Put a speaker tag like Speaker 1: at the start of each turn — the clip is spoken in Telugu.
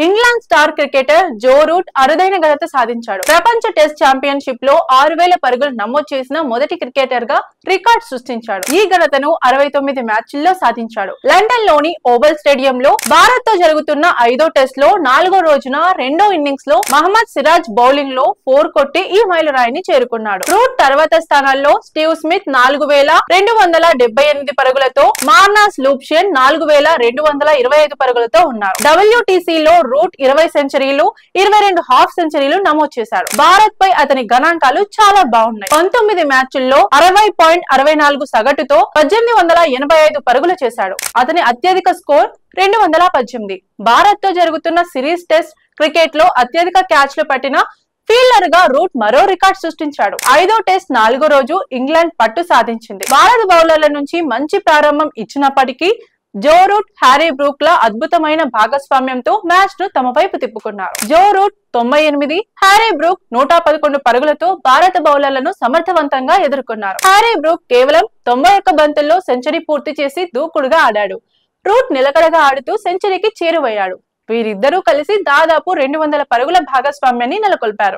Speaker 1: England star cricketer Joe Root అరుదైన ఘనత సాధించాడు. ప్రపంచ టెస్ట్ ఛాంపియన్షిప్ లో 6000 పరుగులు నమోదు చేసిన మొదటి క్రికెటర్ గా రికార్డ్ సృష్టించాడు. ఈ ఘనతను 69 మ్యాచ్ల్లో సాధించాడు. లండన్ లోని ఓవల్ స్టేడియం లో భారత్ తో జరుగుతున్న 5వ టెస్ట్ లో 4వ రోజున రెండో ఇన్నింగ్స్ లో మహమ్మద్ సిరాజ్ బౌలింగ్ లో 4 కొట్టి ఈ మైలురాయిని చేరుకున్నాడు. రూట్ తర్వాత స్థానాల్లో స్టీవ్ స్మిత్ 4278 పరుగులతో, మార్నస్ లూప్షియన్ 4225 పరుగులతో ఉన్నారు. WTC లో రూట్ 20 సెంచరీలు, 22 హాఫ్ సెంచరీలు నమోదు చేశాడు. భారత్ పై అతని గణాంకాలు చాలా బాగున్నాయి. 19 మ్యాచ్ల్లో 60.64 సగటుతో 1885 పరుగులు చేశాడు. అతని అత్యధిక స్కోర్ 218. భారత్ తో జరుగుతున్న సిరీస్ టెస్ట్ క్రికెట్ లో అత్యధిక క్యాచ్లు పట్టిన ఫీల్డర్ గా రూట్ మరో రికార్డ్ సృష్టించాడు. 5వ టెస్ట్ 4వ రోజు ఇంగ్లాండ్ పట్టు సాధించింది. భారత బౌలర్ల నుంచి మంచి ప్రారంభం ఇచ్చినప్పటికీ జో రూట్, హ్యారీ బ్రూక్ ల అద్భుతమైన భాగస్వామ్యంతో మ్యాచ్ ను తమ వైపు తిప్పుకున్నారు. జో రూట్ 98, హ్యారీ బ్రూక్ 111 పరుగులతో భారత బౌలర్లను సమర్థవంతంగా ఎదుర్కొన్నారు. హ్యారీ బ్రూక్ కేవలం 91 బంతుల్లో సెంచరీ పూర్తి చేసి దూకుడుగా ఆడాడు. రూట్ నిలకడగా ఆడుతూ సెంచరీకి చేరువయ్యాడు. వీరిద్దరూ కలిసి దాదాపు 200 పరుగుల భాగస్వామ్యాన్ని నెలకొల్పారు.